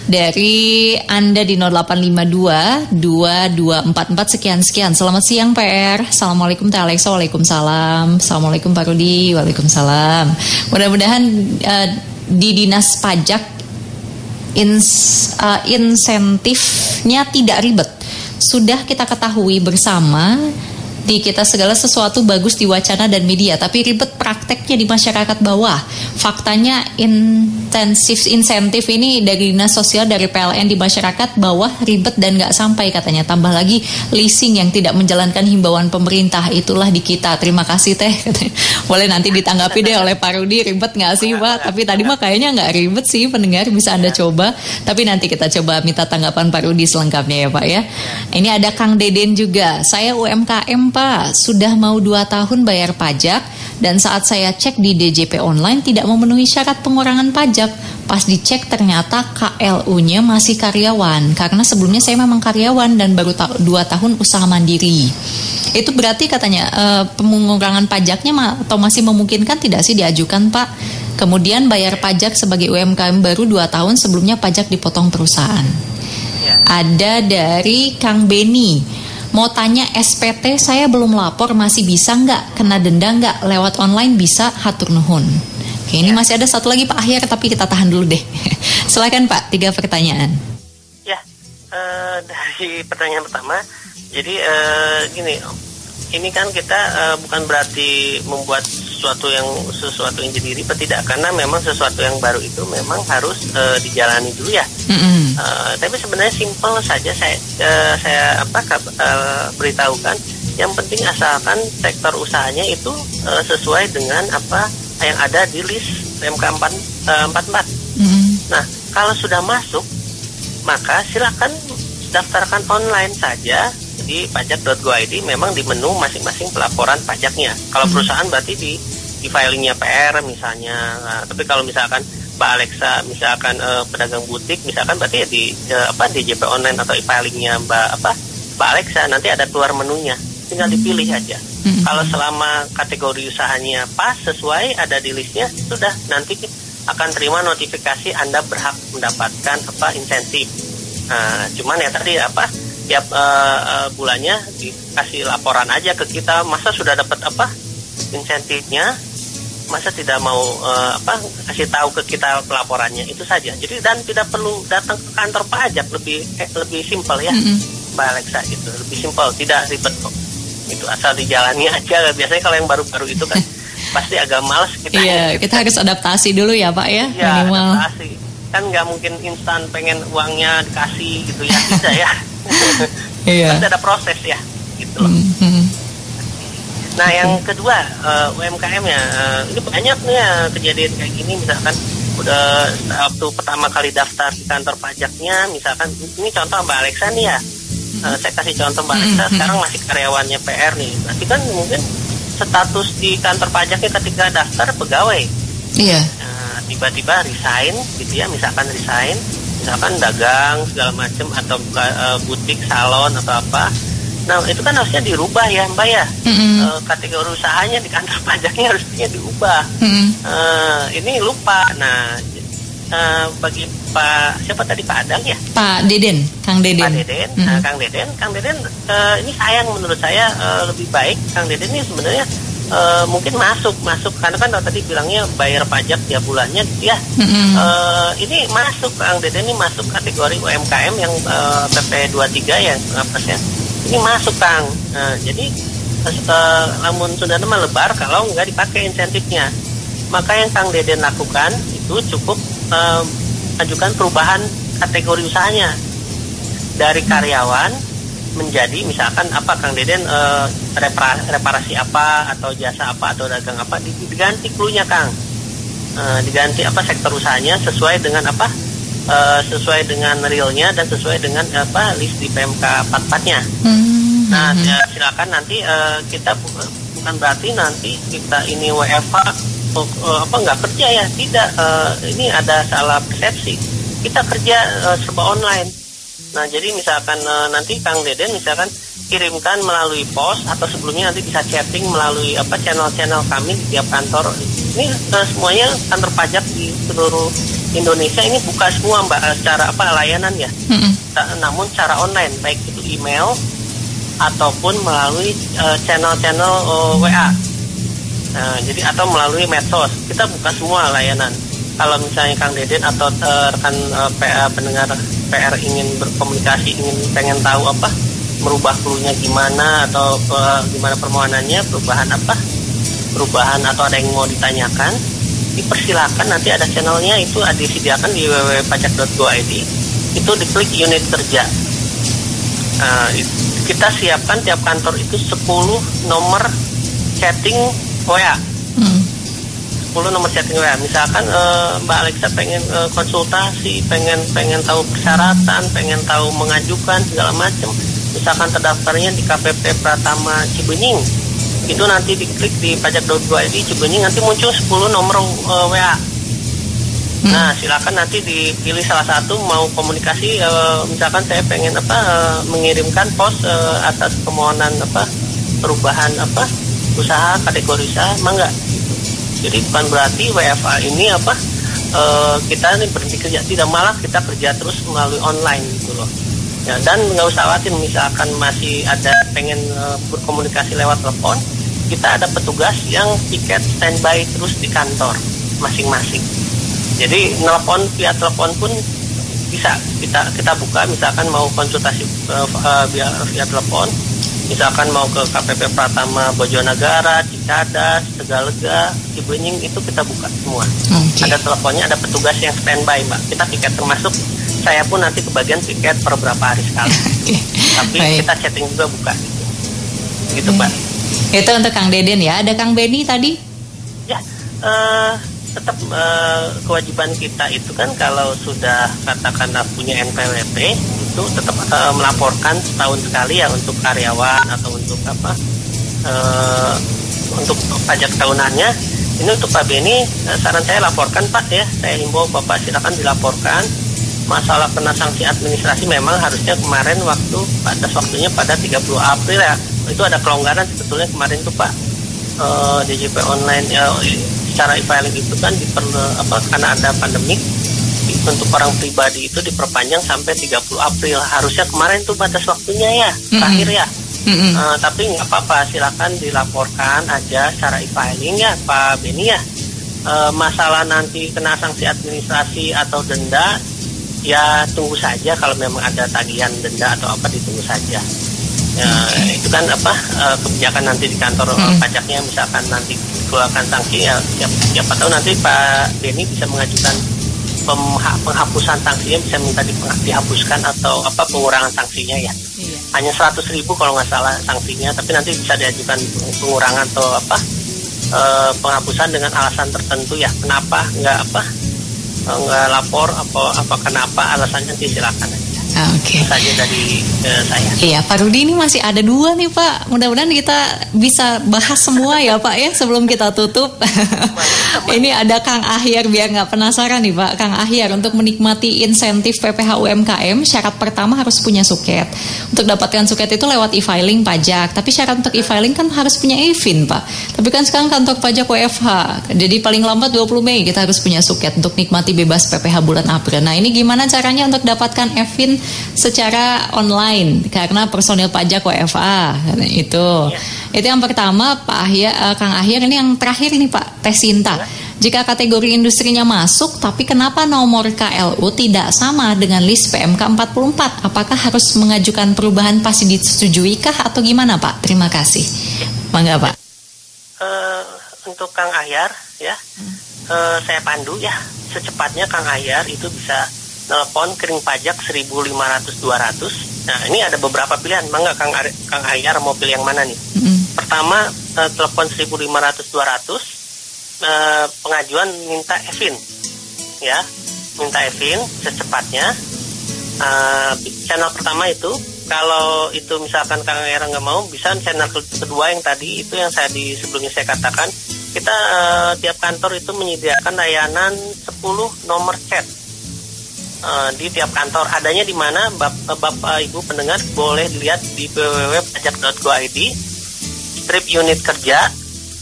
Dari Anda di 0852-2244 sekian. Selamat siang PR. Assalamualaikum Teh Alexa. Waalaikumsalam. Assalamualaikum Pak Rudi. Waalaikumsalam. Mudah-mudahan di Dinas Pajak insentifnya tidak ribet. Sudah kita ketahui bersama di kita segala sesuatu bagus di wacana dan media, tapi ribet prakteknya di masyarakat bawah. Faktanya insentif ini dari Dinas Sosial, dari PLN di masyarakat bawah ribet dan nggak sampai katanya. Tambah lagi leasing yang tidak menjalankan himbauan pemerintah, itulah di kita. Terima kasih Teh. Boleh nanti ditanggapi deh oleh Pak Rudi, ribet nggak sih Pak? Tapi tadi mah kayaknya nggak ribet sih, pendengar bisa Anda coba. Tapi nanti kita coba minta tanggapan Pak Rudi selengkapnya ya Pak ya. Ini ada Kang Deden juga. Saya UMKM Pak, sudah mau 2 tahun bayar pajak dan saat saya cek di DJP online tidak memenuhi syarat pengurangan pajak. Pas dicek ternyata KLU-nya masih karyawan, karena sebelumnya saya memang karyawan dan baru 2 tahun usaha mandiri. Itu berarti katanya pengurangan pajaknya atau masih memungkinkan tidak sih diajukan Pak? Kemudian bayar pajak sebagai UMKM baru 2 tahun, sebelumnya pajak dipotong perusahaan. Ada dari Kang Beni. Mau tanya SPT saya belum lapor, masih bisa nggak? Kena denda nggak? Lewat online bisa, hatur nuhun. Oke, ini masih ada satu lagi Pak akhir, tapi kita tahan dulu deh. Silakan Pak, 3 pertanyaan. Ya, dari pertanyaan pertama, jadi gini, ini kan kita bukan berarti membuat sesuatu yang jadi ribet, tidak, karena memang sesuatu yang baru itu memang harus dijalani dulu ya. Tapi sebenarnya simpel saja saya beritahukan. Yang penting asalkan sektor usahanya itu sesuai dengan apa yang ada di list PMK 44. Nah, kalau sudah masuk, maka silakan daftarkan online saja di pajak.go.id. Memang di menu masing-masing pelaporan pajaknya. Kalau perusahaan berarti di filingnya PR misalnya. Nah, tapi kalau misalkan Mbak Alexa misalkan pedagang butik misalkan, berarti ya di DJP online atau e-filingnya Mbak Alexa, nanti ada keluar menunya, tinggal dipilih aja. Kalau selama kategori usahanya pas, sesuai, ada di listnya, sudah, nanti akan terima notifikasi Anda berhak mendapatkan insentif. Cuman ya tadi tiap bulannya dikasih laporan aja ke kita, masa sudah dapat insentifnya, masa tidak mau kasih tahu ke kita pelaporannya, itu saja. Jadi dan tidak perlu datang ke kantor pajak, lebih simpel ya, Mbak Alexa, gitu, lebih simpel, tidak ribet kok. Itu asal dijalani aja. Biasanya kalau yang baru-baru itu kan pasti agak males kita. Iya, kita harus adaptasi dulu ya Pak ya, minimal. Adaptasi. Kan nggak mungkin instan pengen uangnya dikasih gitu ya, tidak ya. Iya. Pasti ada proses ya, gitu loh. Nah, yang kedua, UMKM-nya, ini banyak nih ya kejadian kayak gini, misalkan udah waktu pertama kali daftar di kantor pajaknya, misalkan ini contoh Mbak Alexa nih ya, saya kasih contoh Mbak Alexa, sekarang masih karyawannya PR nih, berarti kan mungkin status di kantor pajaknya ketika daftar pegawai, tiba-tiba resign gitu ya, misalkan resign, misalkan dagang segala macam atau butik, salon atau apa. Nah, itu kan harusnya dirubah ya Mbak ya. Kategori usahanya di kantor pajaknya harusnya diubah. Ini lupa. Nah, bagi Pak siapa tadi, Pak Adang ya? Pak Deden, Kang Deden. Pak Deden, Kang Deden ini sayang menurut saya, lebih baik Kang Deden ini sebenarnya mungkin masuk karena kan tadi bilangnya bayar pajak tiap bulannya ya. Ini masuk Kang Deden ini masuk kategori UMKM yang PP 23 yang persen. Ini masuk Kang. Jadi namun sudah melebar kalau nggak dipakai insentifnya. Maka yang Kang Deden lakukan itu cukup ajukan perubahan kategori usahanya dari karyawan menjadi misalkan apa Kang Deden reparasi apa atau jasa apa atau dagang apa diganti cluenya Kang, diganti apa sektor usahanya sesuai dengan apa sesuai dengan realnya dan sesuai dengan apa list di PMK 44-nya. Nah ya, silakan nanti kita bukan berarti nanti kita ini WFH apa nggak kerja ya, tidak, ini ada salah persepsi, kita kerja serba online. Nah jadi misalkan nanti Kang Deden misalkan kirimkan melalui pos atau sebelumnya nanti bisa chatting melalui apa channel-channel kami di tiap kantor. Ini semuanya kantor pajak di seluruh Indonesia ini buka semua Mbak secara apa layanan ya, namun secara online baik itu email ataupun melalui channel-channel WA. Jadi atau melalui medsos kita buka semua layanan. Kalau misalnya Kang Deden atau rekan pendengar PR ingin berkomunikasi, pengen tahu apa merubah cluenya gimana atau gimana permohonannya, perubahan atau ada yang mau ditanyakan, dipersilakan nanti ada channelnya itu disediakan di www.pajak.go.id. Itu diklik unit kerja. Kita siapkan tiap kantor itu 10 nomor chatting WA. 10 nomor chatting WA. Misalkan Mbak Alexa pengen konsultasi, pengen tahu persyaratan, pengen tahu mengajukan segala macam. Misalkan terdaftarnya di KPP Pratama Cibenying. Itu nanti diklik di pajak.go.id Cibenying, nanti muncul 10 nomor WA. Nah, silakan nanti dipilih salah satu mau komunikasi, misalkan saya pengen mengirimkan pos atas permohonan perubahan usaha kategori usaha, mangga gitu. Jadi bukan berarti WFA ini kita ini berhenti kerja, tidak, malah kita kerja terus melalui online gitu loh ya. Dan nggak usah khawatir misalkan masih ada pengen berkomunikasi lewat telepon, kita ada petugas yang tiket standby terus di kantor masing-masing. Jadi nelpon via telepon pun bisa kita buka, misalkan mau konsultasi via telepon. Misalkan mau ke KPP Pratama Bojonegara, Cicadas, Tegalega, Cibenying, itu kita buka semua. Ada teleponnya, ada petugas yang standby Mbak. Kita tiket termasuk saya pun nanti kebagian tiket per berapa hari sekali. Tapi kita chatting juga buka gitu Mbak. Itu untuk Kang Deden ya. Ada Kang Beni tadi? Ya, tetap kewajiban kita itu kan kalau sudah katakanlah punya NPWP itu tetap melaporkan setahun sekali ya untuk karyawan atau untuk untuk pajak tahunannya. Ini untuk Pak Beni, saran saya laporkan Pak ya, saya himbau Bapak silakan dilaporkan. Masalah kena sanksi administrasi memang harusnya kemarin batas waktunya pada 30 April ya, itu ada kelonggaran sebetulnya kemarin tuh Pak. DJP online secara e-filing itu kan karena ada pandemik, untuk orang pribadi itu diperpanjang sampai 30 April. Harusnya kemarin tuh batas waktunya ya, terakhir ya. Tapi nggak apa-apa, silakan dilaporkan aja secara e-filing ya Pak Beni ya. Masalah nanti kena sanksi administrasi atau denda ya tunggu saja, kalau memang ada tagihan denda atau apa ditunggu saja. Itu kan kebijakan nanti di kantor pajaknya, misalkan nanti dikeluarkan sanksi ya siapa tahu nanti Pak Beni bisa mengajukan penghapusan sanksinya, bisa minta dihapuskan atau pengurangan sanksinya ya. Iya. Hanya 100.000 kalau nggak salah sanksinya, tapi nanti bisa diajukan pengurangan atau penghapusan dengan alasan tertentu ya. Kenapa nggak lapor kenapa alasannya, nanti silakan aja. Oke. Itu saja dari saya. Iya, Pak Rudi ini masih ada 2 nih Pak. Mudah-mudahan kita bisa bahas semua ya Pak ya sebelum kita tutup. Ini ada Kang Ahyar, biar nggak penasaran nih Pak. Kang Ahyar, untuk menikmati insentif PPh UMKM, syarat pertama harus punya suket. Untuk dapatkan suket itu lewat e-filing pajak. Tapi syarat untuk e-filing kan harus punya e-fin Pak. Tapi kan sekarang kantor pajak WFH. Jadi paling lambat 20 Mei kita harus punya suket untuk nikmati bebas PPh bulan April. Nah ini gimana caranya untuk dapatkan e-fin secara online karena personil pajak WFA itu yang pertama Pak Ahyar, Kang Ahyar. Ini yang terakhir nih Pak, Tesinta. Jika kategori industrinya masuk, tapi kenapa nomor KLU tidak sama dengan list PMK 44? Apakah harus mengajukan perubahan pasti disetujui kah atau gimana Pak? Terima kasih. Mangga Pak. Untuk Kang Ahyar ya, saya pandu ya, secepatnya Kang Ahyar itu bisa telepon kering pajak 1.500-200. Nah ini ada beberapa pilihan. Mangga Kang Ahyar mau pilih yang mana nih? Pertama, telepon 1.500-200, pengajuan minta e-fin ya, minta e-fin secepatnya. Channel pertama itu, kalau itu misalkan Kang Ahyar nggak mau, bisa channel kedua yang tadi itu yang sebelumnya saya katakan. Kita tiap kantor itu menyediakan layanan 10 nomor chat di tiap kantor. Adanya di mana Bapak Ibu pendengar boleh dilihat di www.pajak.go.id strip unit kerja.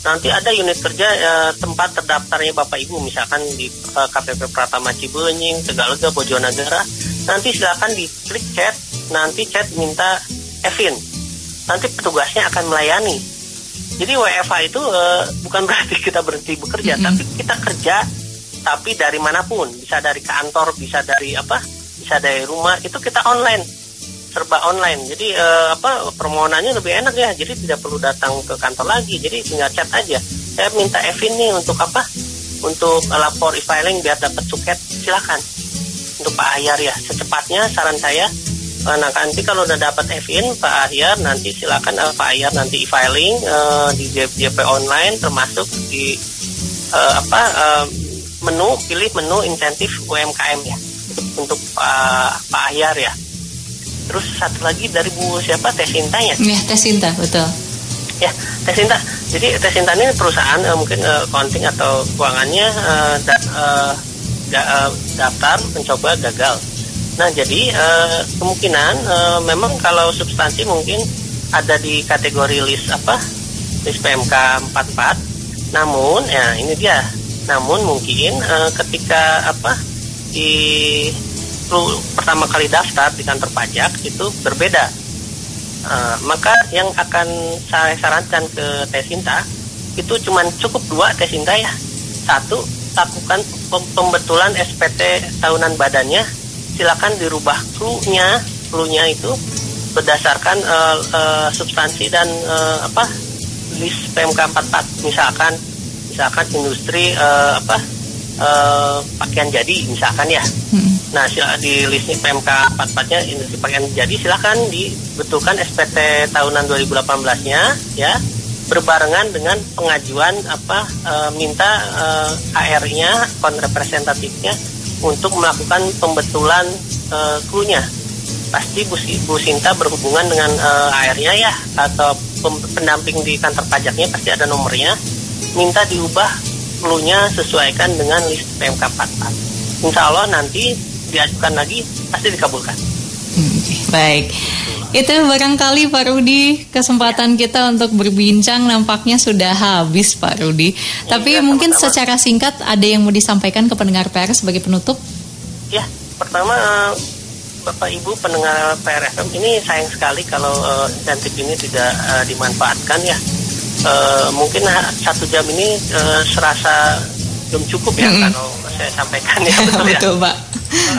Nanti ada unit kerja tempat terdaftarnya Bapak Ibu, misalkan di KPP Pratama Cibenying, Tegalega, Bojonegara. Nanti silakan diklik chat, nanti chat minta e-fin. Nanti petugasnya akan melayani. Jadi WFH itu bukan berarti kita berhenti bekerja, tapi kita kerja, tapi dari manapun, bisa dari kantor, bisa dari bisa dari rumah, itu kita online, serba online. Jadi permohonannya lebih enak ya, jadi tidak perlu datang ke kantor lagi, jadi tinggal chat aja. Saya minta e-fin nih untuk untuk lapor e-filing biar dapat suket, silakan. Untuk Pak Ahyar ya, secepatnya saran saya. Nah nanti kalau udah dapat e-fin Pak Ahyar, nanti silakan Pak Ahyar nanti e-filing di JP online, termasuk di pilih menu insentif UMKM ya untuk Pak Ahyar ya. Terus satu lagi dari Bu siapa, Tesinta ya? Ya, Tesinta, betul. Ya, Tesinta. Jadi Tesinta ini perusahaan mungkin accounting atau keuangannya daftar mencoba gagal. Nah jadi kemungkinan memang kalau substansi mungkin ada di kategori list PMK 44. Namun ya ini dia. Namun mungkin ketika pertama kali daftar di kantor pajak itu berbeda. Maka yang akan saya sarankan ke Tesinta itu cuman cukup 2 Tesinta ya. 1, lakukan pembetulan SPT tahunan badannya. Silakan dirubah clue-nya itu berdasarkan substansi dan list PMK 44. Misalkan industri pakaian jadi misalkan ya. Nah di list PMK 44-nya industri pakaian jadi, silakan dibetulkan SPT tahunan 2018-nya ya, berbarengan dengan pengajuan minta HR-nya, akun representatifnya untuk melakukan pembetulan clue-nya. Pasti Bu Sinta berhubungan dengan HR-nya ya, atau pendamping di kantor pajaknya pasti ada nomornya. Minta diubah clue-nya sesuaikan dengan list PMK 44. Insya Allah nanti diajukan lagi pasti dikabulkan. Baik. Itu barangkali Pak Rudi kesempatan kita untuk berbincang nampaknya sudah habis Pak Rudi. Tapi mungkin secara singkat ada yang mau disampaikan ke pendengar PR sebagai penutup? Ya, pertama Bapak Ibu pendengar PR FM, ini sayang sekali kalau insentif ini tidak dimanfaatkan ya. Mungkin 1 jam ini serasa belum cukup ya kalau saya sampaikan ya. Betul Pak.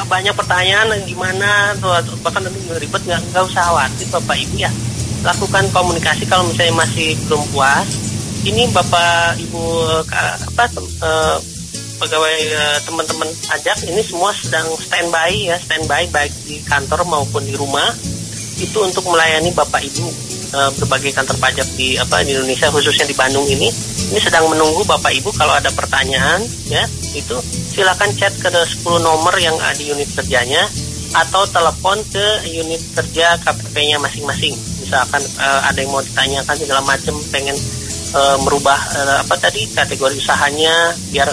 Banyak pertanyaan gimana tuh, bahkan nanti ribet, nggak usah khawatir Bapak Ibu ya, lakukan komunikasi. Kalau misalnya masih belum puas, ini Bapak Ibu pegawai teman-teman pajak ini semua sedang standby baik di kantor maupun di rumah, itu untuk melayani Bapak Ibu berbagai kantor pajak di Indonesia, khususnya di Bandung ini sedang menunggu Bapak Ibu. Kalau ada pertanyaan ya, itu silakan chat ke 10 nomor yang ada di unit kerjanya. atau telepon ke unit kerja KPP-nya masing-masing. Misalkan ada yang mau ditanyakan segala macam, pengen merubah kategori usahanya biar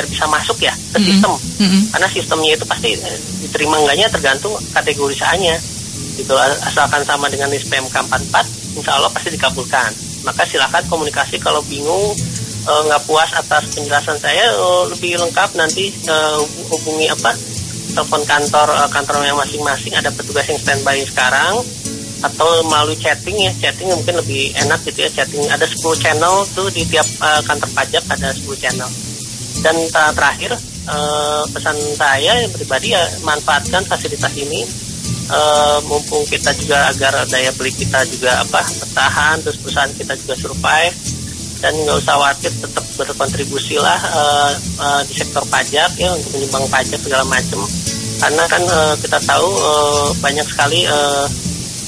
bisa masuk ya ke sistem. Karena sistemnya itu pasti diterima enggaknya tergantung kategori usahanya. Gitu, asalkan sama dengan SPMK 44, insya Allah pasti dikabulkan. Maka silakan komunikasi kalau bingung, nggak puas atas penjelasan saya, lebih lengkap nanti hubungi telepon kantornya masing-masing, ada petugas yang standby sekarang, atau melalui chatting mungkin lebih enak gitu ya. Chatting ada 10 channel tuh di tiap kantor pajak, ada 10 channel. Dan terakhir pesan saya pribadi ya, manfaatkan fasilitas ini. Mumpung kita juga agar daya beli kita juga bertahan, terus perusahaan kita juga survive, dan nggak usah khawatir, tetap berkontribusi lah di sektor pajak ya, untuk menyumbang pajak segala macam. Karena kan kita tahu banyak sekali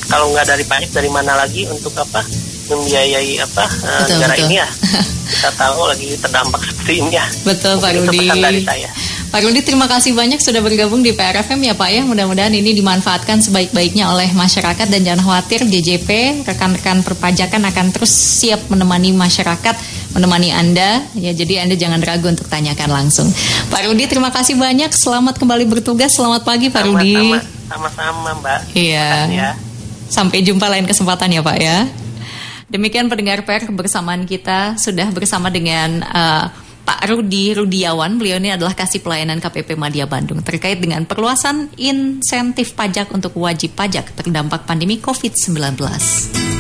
kalau nggak dari pajak dari mana lagi untuk membiayai negara ini ya. Kita tahu lagi terdampak seperti ini ya. Betul Pak Rudi. Itu pesan dari saya. Pak Rudi, terima kasih banyak sudah bergabung di PRFM ya Pak ya. Mudah-mudahan ini dimanfaatkan sebaik-baiknya oleh masyarakat, dan jangan khawatir, JJP, rekan-rekan perpajakan akan terus siap menemani masyarakat, menemani Anda ya. Jadi Anda jangan ragu untuk tanyakan langsung. Pak Rudi, terima kasih banyak. Selamat kembali bertugas. Selamat pagi Pak Rudi. Sama-sama Mbak. Iya. Ya. Sampai jumpa lain kesempatan ya Pak ya. Demikian pendengar PR, kebersamaan kita sudah bersama dengan Pak Rudi Rudiawan. Beliau ini adalah Kasih Pelayanan KPP Madya Bandung terkait dengan perluasan insentif pajak untuk wajib pajak terdampak pandemi COVID-19.